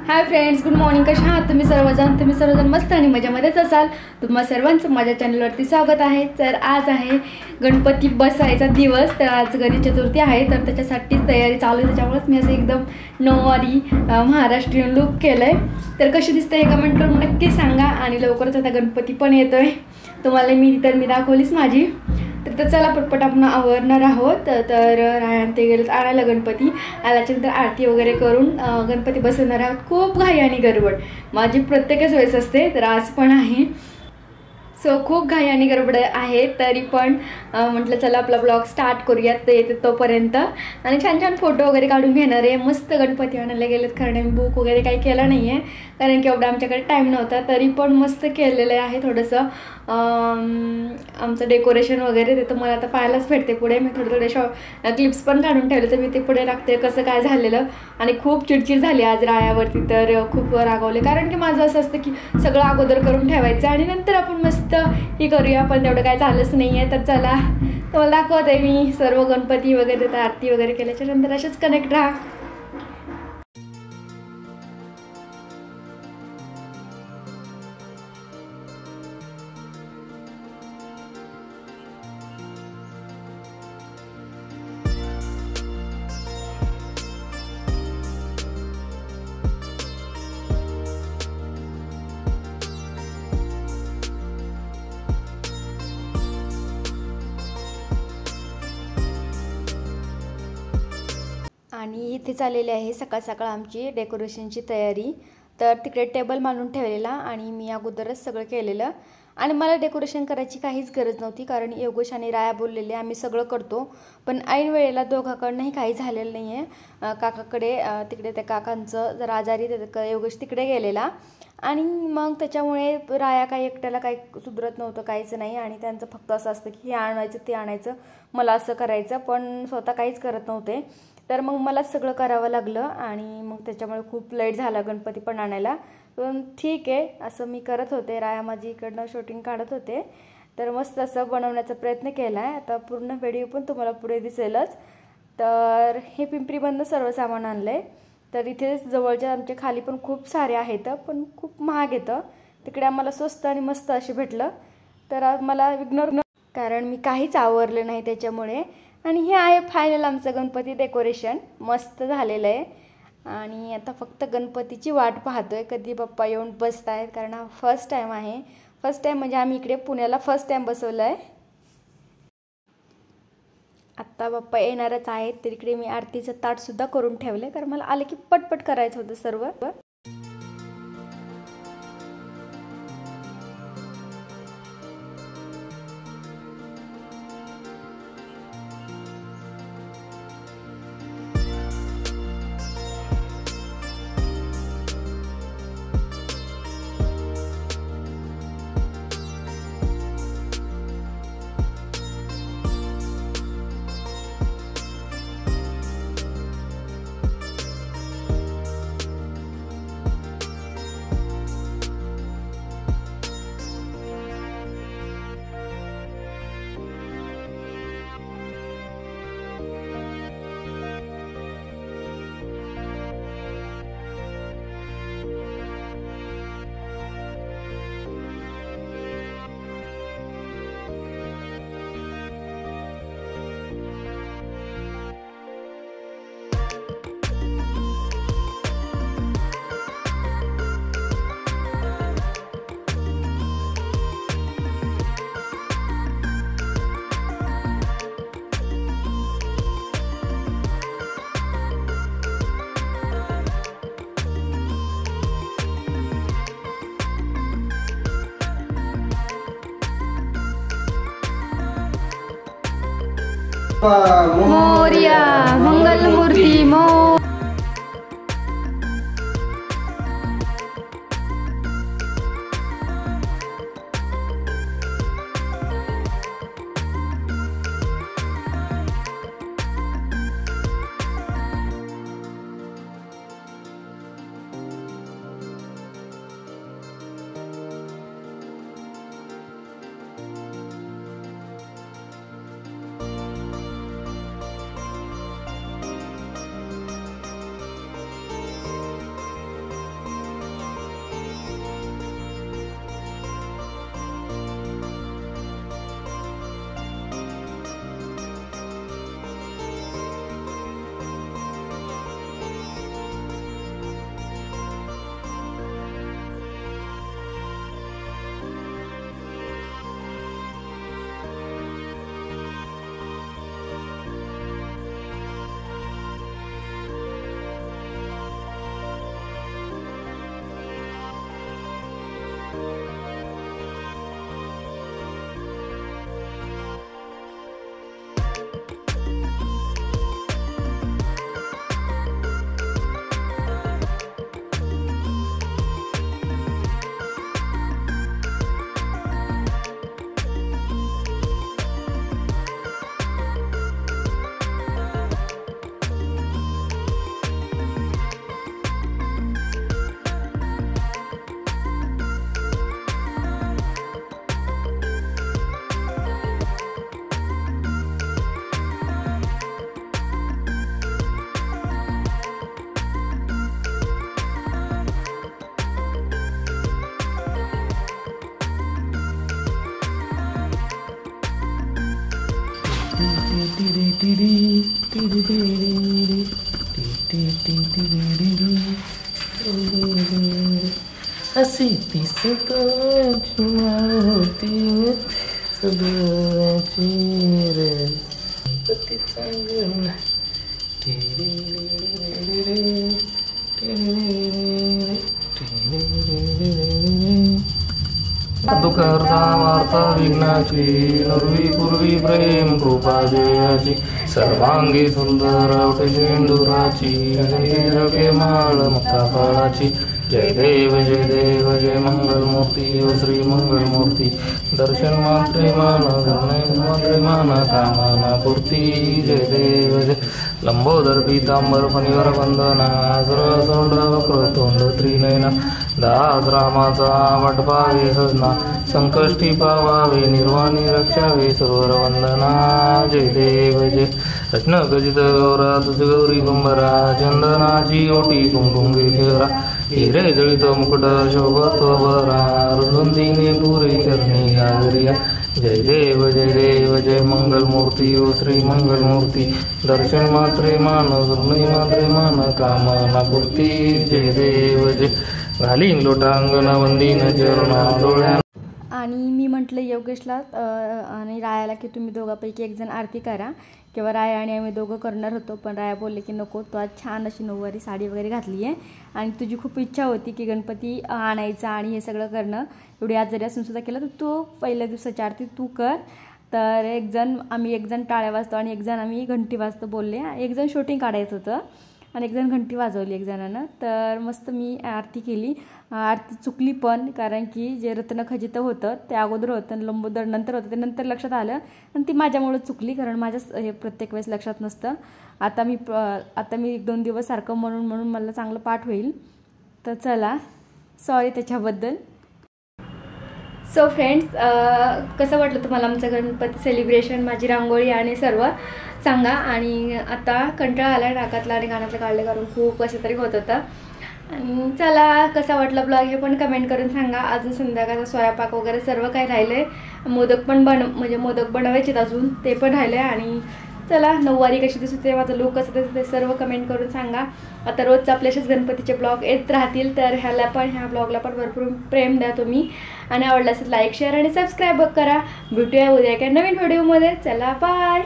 Hi friends, good morning. कशा आहात तुम्ही सर्वजण मस्त आणि मजेमध्येच असाल. तुम्हा सर्वांचं माझ्या चॅनलवरती स्वागत आहे. तर आज आहे गणपती बसायचा दिवस. तर आज गणेश चतुर्थी आहे, तर त्याच्यासाठीच तयारी चालू आहे. त्याच्यामुळेच मी असं एकदम नऊवारी महाराष्ट्रीयन लुक केलं आहे. तर कशी दिसते हे कमेंट करून नक्की सांगा. आणि लवकरच आता गणपती पण येतोय. तुम्हाला मी दाखवलीच माझी. तर चला पटपट आपण आवरणार आहोत. तर रायान ते गेलेत आणायला गणपती. आल्याच्यानंतर आरती वगैरे करून गणपती बसवणार आहोत. खूप घाई आणि गडबड माझी प्रत्येकच वेळेस असते, तर आज पण आहे. सो खूप घाई आणि गडबड आहे, तरी पण म्हटलं चला आपला ब्लॉग स्टार्ट करूयात. ते येते तोपर्यंत आणि छान छान फोटो वगैरे काढून घेणार आहे. मस्त गणपती आणायला गेलेत. कारण मी बुक वगैरे काही केलं नाही आहे, कारण की एवढा आमच्याकडे टाईम नव्हता. तरी पण मस्त केलेलं आहे. थोडंसं आमचं डेकोरेशन वगैरे ते तर मला आता पाहायलाच भेटते पुढे. मी थोडे क्लिप्स पण काढून ठेवले, तर मी ते पुढे टाकते कसं काय झालेलं. आणि खूप चिडचिड झाली आज रायावरती. तर खूप रागवले, कारण की माझं असं असतं की सगळं अगोदर करून ठेवायचं आणि नंतर आपण मस्त हे करूया. पण तेवढं काय चाललंच नाही आहे. तर चला तुम्हाला दाखवते मी सर्व गणपती वगैरे. तर आरती वगैरे केल्याच्या नंतर असेच कनेक्ट राहा. आणि इथे चाललेली आहे सकाळ सकाळ आमची डेकोरेशनची तयारी. तर तिकडे टेबल मांडून ठेवलेला आणि मी अगोदरच सगळं केलेलं. आणि मला डेकोरेशन करायची काहीच गरज नव्हती, कारण योगेश आणि राया बोललेले आम्ही सगळं करतो. पण ऐन वेळेला दोघांकडनंही काही झालेलं नाही आहे. काकाकडे तिकडे त्या काकांचं जरा आजारी, योगेश तिकडे गेलेला. आणि मग त्याच्यामुळे राया काही एकट्याला काही सुधरत नव्हतं, काहीच नाही. आणि त्यांचं फक्त असं असतं की हे आणायचं ते आणायचं, मला असं करायचं, पण स्वतः काहीच करत नव्हते. तर मग मलाच सगळं करावं लागलं. आणि मग त्याच्यामुळे खूप लेट झाला गणपती पण आणायला. पण ठीक आहे, असं मी करत होते. राया माझी इकडनं शूटिंग काढत होते. तर मस्त असं बनवण्याचा प्रयत्न केला आहे. आता पूर्ण व्हिडिओ पण तुम्हाला पुढे दिसेलच. तर हे पिंपरीमधनं सर्व सामान आणलं आहे. तर इथे जवळच्या आमच्या खाली पण खूप सारे आहेत, पण खूप महाग येतं. तिकडे आम्हाला स्वस्त आणि मस्त असे भेटलं. तर मला इग्नोर, कारण मी काहीच आवरलं नाही त्याच्यामुळे. आणि हे आहे फायनल आमचं गणपती डेकोरेशन. मस्त झालेलं आहे. आणि आता फक्त गणपतीची वाट पाहतोय कधी बाप्पा येऊन बसत आहेत, कारण हा फर्स्ट टाईम आहे. फर्स्ट टाईम म्हणजे आम्ही इकडे पुण्याला फर्स्ट टाईम बसवलं आहे. आत्ता बाप्पा येणारच आहेत. तर इकडे मी आरतीचं ताटसुद्धा करून ठेवलं, कारण मला आलं की पटपट करायचं होतं सर्व. मोरया मंगलमूर्ती मो. प्रीतीस होती सगळ्याची रे गणपती चांगला दुःखहर्ता वार्ता विघ्नाची नरवी पूर्वी प्रेम कृपा जयाची सर्वांगी सुंदर शेंडुराची गंभीर माळ मक्का फळाची जय देव जय मंगलमूर्ती व श्री मंगलमूर्ती दर्शन मात्रे माना कामना पूर्ती जय देव जय लंबोदर पीतांबर फणीवर वंदना सर्व सोंड वक्र तोंड त्रिनयना दास रामाचा वटपावे सजना संकष्टी पावावे निर्वाणी रक्षावे सर्वर वंदना जय देव जय रत्न गजित गौरा तुझ गौरी कुंभरा चंदनाची ओटी कुंकुम घेरा हिरे जळित मुकुट शोभत बरा रुंदीने पुरी चरणी गाजरिया जय देव जय मंगलमूर्ती ओ श्री मंगलमूर्ती दर्शन मात्रे मान मात्रे मान कामना पूर्ती जय देव जय घालीन लोटांगण वंदीन चरणा डोळ्या. आणि मी म्हटलं योगेशला आणि रायाला की तुम्ही दोघांपैकी एक जण आरती करा किंवा राया आणि आम्ही दोघं करणार होतो, पण राया बोलले की नको, तो आज छान अशी नऊवारी साडी वगैरे घातली आहे आणि तुझी खूप इच्छा होती की गणपती आणायचा आणि हे सगळं करणं, एवढी आजारी असून सुद्धा केलं, तर तू पहिल्या दिवसाची आरती तू कर. तर आम्ही एक जण टाळ्या वाजतो आणि एक जण आम्ही घंटी वाजतो बोलले, एक जण शूटिंग काढायचं होतं आणि एक जण घंटी वाजवली एक जणानं. तर मस्त मी आरती केली. आरती चुकली पण, कारण की जे रत्न खजित होतं ते अगोदर होतं आणि लंबोदर नंतर होतं, ते नंतर लक्षात आलं आणि ती माझ्यामुळे चुकली, कारण माझ्या हे प्रत्येक वेळेस लक्षात नसतं. आता मी 1-2 दिवस सारखं म्हणून मला चांगलं पाठ होईल. तर चला, सॉरी त्याच्याबद्दल. सो फ्रेंड्स, कसं वाटलं तुम्हाला आमचं गणपती सेलिब्रेशन, माझी रांगोळी आणि सर्व सांगा. आणि आता कंटाळा आला नाकातला आणि कानातलं काढले, कारण खूप कसं तरी होत होतं. आणि चला, कसा वाटला ब्लॉग हे पण कमेंट करून सांगा. अजून संध्याकाळचा स्वयंपाक वगैरे सर्व काही राहिलं आहे. मोदक पण मोदक बनवायचे अजून, ते पण राहिले. आणि चला, नऊवारी कशी दिसते, माझं लुक कसं दिसते, सर्व कमेंट करून सांगा. आता रोजच आपल्याशीच गणपतीचे ब्लॉग येत राहतील, तर ह्या ब्लॉगला पण भरपूर प्रेम द्या तुम्ही. आणि आवडलं असेल लाईक शेअर आणि सबस्क्राईब करा. भेटूया उद्या एका नवीन व्हिडिओमध्ये. चला, बाय.